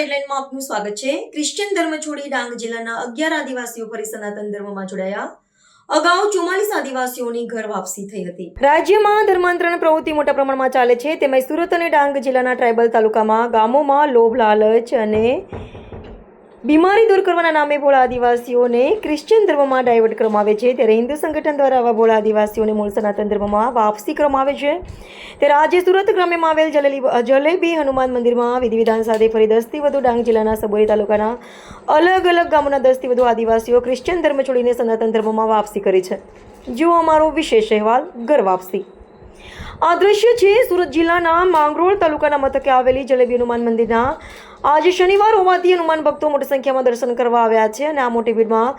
હેડલાઇનમાં આપનું સ્વાગત છે। ક્રિશ્ચિયન ધર્મ છોડી ડાંગ જિલ્લાના 11 આદિવાસીઓ ફરી સનાતન ધર્મમાં જોડાયા। અગાઉ 44 આદિવાસીઓની ઘર વાપસી થઈ હતી। રાજ્યમાં ધર્માંતરણ પ્રવૃત્તિ મોટા પ્રમાણમાં ચાલે છે, તેમાં સુરત અને ડાંગ જિલ્લાના ટ્રાઇબલ તાલુકામાં ગામોમાં લોભ લાલચ અને બીમારી દૂર કરવાના નામે ભોળા આદિવાસીઓને ક્રિશ્ચિયન ધર્મમાં ડાયવર્ટ કરવામાં આવે છે। ત્યારે હિન્દુ સંગઠન દ્વારા આવા ભોળા આદિવાસીઓને મૂળ સનાતન ધર્મમાં વાપસી કરવામાં આવે છે। ત્યારે આજે સુરત ગ્રામ્યમાં આવેલ જલેબી હનુમાન મંદિરમાં વિધિ વિધાન સાથે ફરી 10 થી વધુ ડાંગ જિલ્લાના સબોરી તાલુકાના અલગ અલગ ગામોના 10 થી વધુ આદિવાસીઓ ક્રિશ્ચિયન ધર્મ છોડીને સનાતન ધર્મમાં વાપસી કરી છે। જુઓ અમારો વિશેષ અહેવાલ ઘર વાપસી। આ દ્રશ્ય છે સુરત જિલ્લાના માંગરોળ તાલુકાના મથકે આવેલી જલેબી હનુમાન મંદિરના। આજે શનિવાર હોવાથી હનુમાન ભક્તો મોટી સંખ્યામાં દર્શન કરવા આવ્યા છે અને આ મોટી ભીડમાં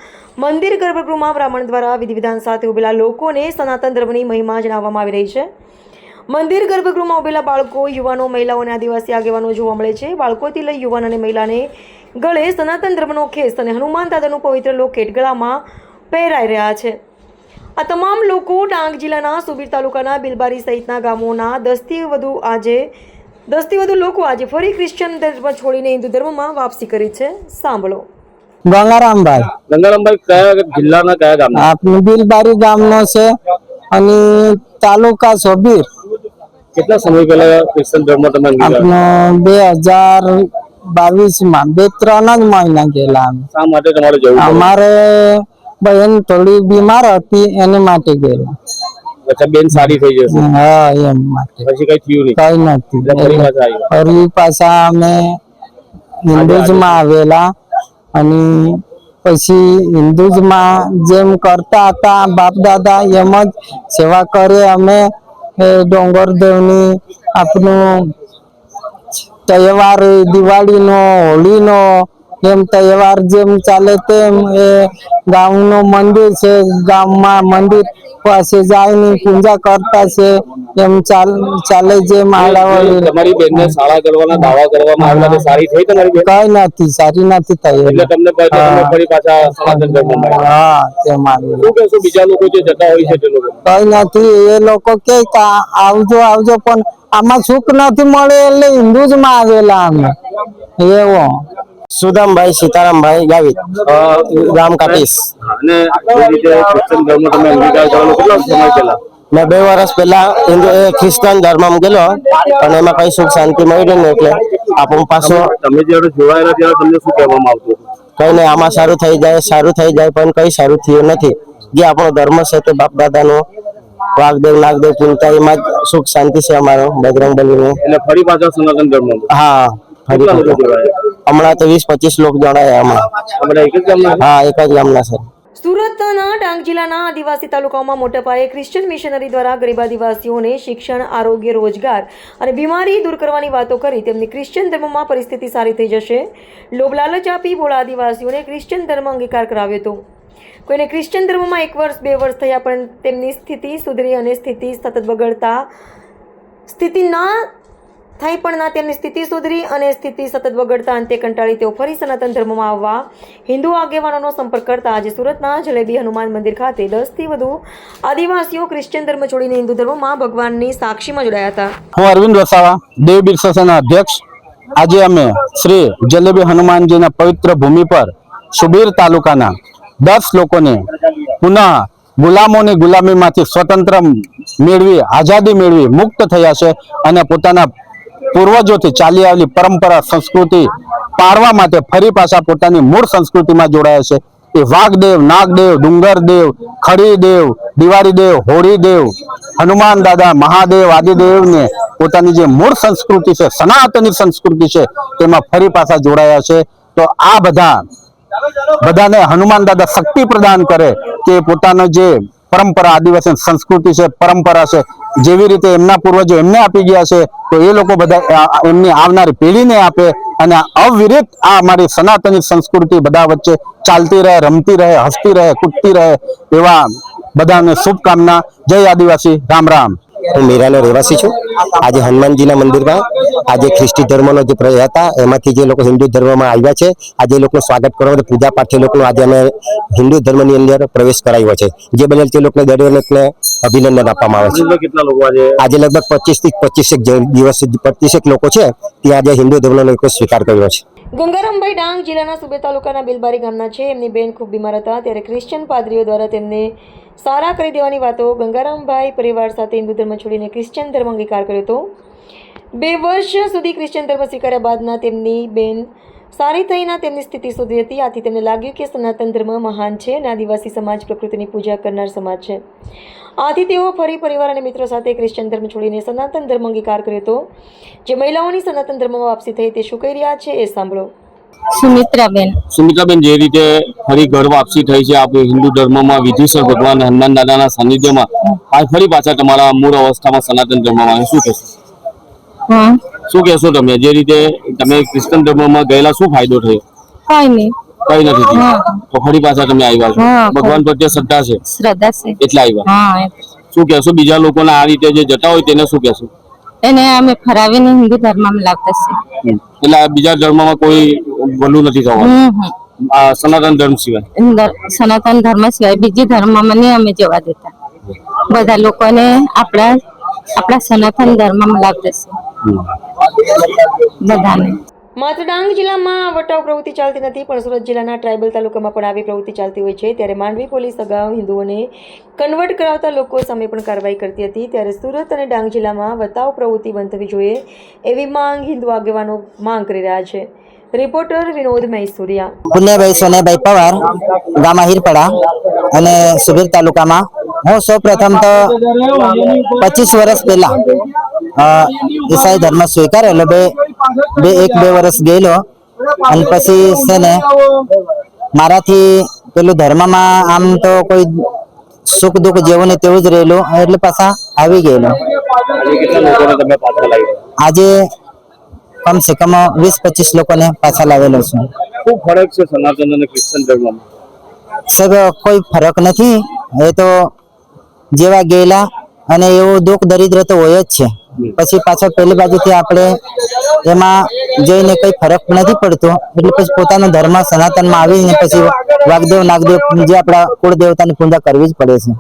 મંદિર ગર્ભગૃહમાં બ્રાહ્મણ દ્વારા વિધિ વિધાન સાથે ઉભેલા લોકોને સનાતન ધર્મની મહિમા જણાવવામાં આવી રહી છે। મંદિર ગર્ભગૃહમાં ઉભેલા બાળકો, યુવાનો, મહિલાઓ અને આદિવાસી આગેવાનો જોવા મળે છે। બાળકોથી લઈ યુવાન અને મહિલાને ગળે સનાતન ધર્મનો ખેસ અને હનુમાન દાદાનું પવિત્ર લોકેટ ગળામાં પહેરાઈ રહ્યા છે। આ તમામ લોકો ડાંગ જિલ્લાના સુબીર તાલુકાના બિલબારી સહિતના ગામોના 10 થી વધુ લોકો આજે ફરી ક્રિશ્ચિયન ધર્મ છોડીને હિન્દુ ધર્મમાં વાપસી કરી છે। સાંભળો। ગંગારામભાઈ કયા જિલ્લાના કયા ગામના? આપણે બિલબારી ગામનો છે અને તાલુકા સોબીર। કેટલા સમય પહેલા ક્રિશ્ચિયન ધર્મ તમે આપણો 2022 માં 2-3 જ મહિના ગયેલા। શા માટે તમારે જવું પડ્યું? અમારે બહેન થોડી બીમાર હતી એને માટે ગયેલા। અચ્છા, બેન સારી થઈ જશે? હા, એમ માટે। પછી કઈ થયું નહીં? કઈ નથી। ફરી પાછા આવ્યા? ફરી પાછા અમે હિન્દુઝમાં આવેલા અને પછી હિન્દુઝમાં જેમ કરતા હતા બાપ દાદા એમ જ સેવા કરે અમે। ડોંગર દેવની આપણું તહેવાર દિવાળીનો, હોળીનો એમ તહેવાર જેમ ચાલે તેમ એ ગામનું મંદિર છે, ગામમાં મંદિર પાસે જઈને પૂજા કરતા છે એમ ચાલે જેમ તમારી બેનને શાળા કરવાના દાવા કરવામાં આવેલા, સારી થઈ તમારી બેન? કઈ નથી, સારી નથી થઈ। એટલે તમને ફરી પાછા સનાતન ધર્મમાં? હા, તેમાં શું કહેશો બીજા લોકો જે જતા હોય છે તે લોકો? કઈ નથી, એ લોકો કે આવજો આવજો પણ આમાં સુખ નથી મળે એટલે હિન્દુઝમાં આવેલા અમે। એવો સુદામભાઈ સીતારામભાઈ ગાવિત, ગામ કાટીસ। અને જે રીતે ક્રિશ્ચિયન ધર્મ તમે અંગીકાર કરેલો કેટલો સમય પહેલા? મેં 2 વર્ષ પહેલા ખ્રિસ્તી ધર્મમાં ગયેલો પણ એમાં કઈ સુખ શાંતિ મળી ને એટલે આપણું પાછો તમે જ્યારે જોડાયેલા ત્યારે તમને શું કહેવામાં આવતું? કઈ નહીં, આમાં સારું થઈ જાય પણ કઈ સારું થયું નથી। જે આપણો ધર્મ છે તે બાપ દાદાનો વાઘદેવ નાગદેવ પૂજતા એમાં જ સુખ શાંતિ છે અમારો બજરંગબલીનું। એટલે ફરી પાછા સનાતન ધર્મ? હા, હમણાં તો 20-25 લોકો જોડાયા આમાં। એક જ ગામના? હા, એક જ ગામના છે। સુરતના ડાંગ જિલ્લાના આદિવાસી તાલુકાઓમાં મોટા પાયે ક્રિશ્ચિયન મિશનરી દ્વારા ગરીબ આદિવાસીઓને શિક્ષણ, આરોગ્ય, રોજગાર અને બીમારી દૂર કરવાની વાતો કરી તેમની ક્રિશ્ચિયન ધર્મમાં પરિસ્થિતિ સારી થઈ જશે લોભ લાલચ આપી ભોળા આદિવાસીઓને ક્રિશ્ચિયન ધર્મ અંગીકાર કરાવ્યો હતો। કોઈને ક્રિશ્ચિયન ધર્મમાં 1 વર્ષ 2 વર્ષ થયા પણ તેમની સ્થિતિ સુધરી અને સ્થિતિ સતત બગડતા અંતે કંટાળી તેઓ ફરી સનાતન ધર્મમાં આવવા હિન્દુ આગેવાનોનો સંપર્ક કરતા આજે સુરતના જલેબી હનુમાન મંદિર ખાતે 10 થી વધુ આદિવાસીઓ ક્રિશ્ચિયન ધર્મ છોડીને હિન્દુ ધર્મમાં ભગવાનની સાક્ષીમાં જોડાયા હતા। હું અરવિંદ વસાવા, દેવ બિરસા સેના અધ્યક્ષ। આજે અમે શ્રી જલેબી હનુમાનજીના પવિત્ર ભૂમિ પર સુબીર તાલુકાના 10 લોકોને પુનઃ ગુલામોની ગુલામીમાંથી સ્વતંત્ર મેળવી, આઝાદી મેળવી મુક્ત થયા છે અને પોતાના પૂર્વજોથી ચાલી આવેલી પરંપરા સંસ્કૃતિ પાળવા માટે ફરી પાછા પોતાની મૂળ સંસ્કૃતિમાં જોડાયા છે। એ વાઘદેવ, નાગદેવ, ડુંગરદેવ, ખડીદેવ, દિવાળીદેવ, હોળીદેવ, હનુમાન દાદા, મહાદેવ, આદિદેવને પોતાની જે મૂળ સંસ્કૃતિ છે, સનાતની સંસ્કૃતિ છે તેમાં ફરી પાછા જોડાયા છે। તો આ બધાને હનુમાન દાદા શક્તિ પ્રદાન કરે કે પોતાનો જે પરંપરા આદિવાસી સંસ્કૃતિ છે, પરંપરા છે, જેવી રીતે એમના પૂર્વજો એમને આપી ગયા છે તો એ લોકો બધા એમની આવનારી પેઢીને આપે અને અવિરત આ અમારી સનાતની સંસ્કૃતિ બધા વચ્ચે ચાલતી રહે, રમતી રહે, હસતી રહે, કૂદતી રહે એવા બધાને શુભકામના। જય આદિવાસી, રામ રામ। હું મીરાનો રહેવાસી છું। આજે હનુમાનજીના મંદિરમાં આજે ખ્રિસ્તી ધર્મનો જે પ્રયાસ હતા એમાંથી જે લોકો હિન્દુ ધર્મમાં આવ્યા છે આજે લોકોનું સ્વાગત કરવા માટે પૂજા પાઠ લોકોનું આજે અમે હિન્દુ ધર્મની અંદર પ્રવેશ કરાવ્યો છે, જે બદલ તે લોકોને દરેકને અભિનંદન આપવામાં આવે છે। આજે લગભગ 25 થી 25 લોકો છે ત્યાં આજે હિન્દુ ધર્મનો લોકો સ્વીકાર કર્યો છે। ગંગારામભાઈ ડાંગ જિલ્લાના સુબેર તાલુકાના બેલબારી ગામના છે. એમની બેન ખૂબ બીમાર હતા ત્યારે ક્રિશ્ચિયન પાદરીઓ દ્વારા તેમને સારા કરી દેવાની વાતો. ગંગારામભાઈ પરિવાર સાથે હિન્દુ ધર્મ છોડીને ક્રિશ્ચિયન ધર્મ અંગીકાર કર્યો હતો. 2 વર્ષ સુધી ક્રિશ્ચિયન ધર્મ સ્વીકાર્યા બાદના તેમની બેન સારી થઈના તેમની સ્થિતિ સુધરી હતી. આથી તેમને લાગ્યું કે સનાતન ધર્મ મહાન છે અને આદિવાસી સમાજ પ્રકૃતિની પૂજા કરનાર સમાજ છે. આથી તેઓ ફરી પરિવાર અને મિત્રો સાથે ક્રિશ્ચિયન ધર્મ છોડીને સનાતન ધર્મ અંગીકાર કર્યો હતો. જે મહિલાઓની સનાતન ધર્મમાં વાપસી થઈ તે શું કહી રહ્યા છે એ સાંભળો. સુમિત્રાબેન, જે રીતે ફરી ઘર વાપસી થઈ છે આપણે હિન્દુ ધર્મમાં વિધિસર ભગવાન હનુમાન દાદાના સાનિધ્યમાં આ ફરી પાછા તમારા મૂળ અવસ્થામાં સનાતન ધર્મમાં શું કહેશો? શું કહેશો તમે? જે રીતે તમે ક્રિશ્ચન ધર્મમાં ગયેલા શું ફાયદો થયો? કઈ નહીં, કઈ નથી થયું. તો ફરી પાછા તમે આવ્યા છો. ભગવાન પ્રત્યે શ્રદ્ધા છે એટલે આવ્યા. શું કહેશો બીજા લોકોને આ રીતે જે જતા હોય તેને શું કહેશો? એને અમે ફરાવીને હિન્દુ ધર્મમાં લાવતા છે. એટલે આ બીજા ધર્મમાં કોઈ ભલું નથી થવાનું. આ સનાતન ધર્મ સિવાય સનાતન ધર્મ સિવાય બીજી ધર્મમાં નહીં અમે જવા દેતા. બધા લોકોને આપણા સનાતન ધર્મમાં લાવતા છે બધાને. માત્ર ડાંગ જિલ્લામાં આ વટાવ પ્રવૃત્તિ ચાલતી નથી, પણ સુરત જિલ્લાના ટ્રાયબલ તાલુકામાં પણ આવી પ્રવૃત્તિ ચાલતી હોય છે. ત્યારે માંડવી પોલીસ અગાઉ હિન્દુઓને કન્વર્ટ કરાવતા લોકો સામે પણ કાર્યવાહી કરતી હતી. ત્યારે સુરત અને ડાંગ જિલ્લામાં વટાવ પ્રવૃત્તિ બંધ થવી જોઈએ એવી માંગ હિન્દુ આગેવાનો માંગ કરી રહ્યા છે. રિપોર્ટર વિનોદ મૈસુરિયા. પુણ્યભાઈ સોનેભાઈ પવાર, ગામ હિરપડા અને સુબીર તાલુકામાં. હું સૌ પ્રથમ તો 25 વર્ષ પહેલા ઈસાઈ ધર્મ સ્વીકારેલો. બે વર્ષ ગયેલો અને પછી છે ને મારાથી પેલું ધર્મમાં આમ તો કોઈ સુખ દુઃખ જેવું ને તેવું જ રહેલું એટલે પાછા આવી ગયેલો. આજે કમસે કમ 20-25 લોકોને પાછા લાવેલો છું. શું ફરક છે સનાતન અને ક્રિશ્ચન ધર્મમાં? સાહેબ કોઈ ફરક નથી. એ તો જેવા ગયેલા અને એવું દુઃખ દરિદ્ર તો હોય જ છે. પછી પાછળ પેલી બાજુથી આપણે એમાં જઈને કઈ ફરક નથી પડતો. એટલે પછી પોતાનો ધર્મ સનાતનમાં આવીને પછી વાગદેવ નાગદેવ જે આપણા કુળ દેવતાની પૂજા કરવી જ પડે છે.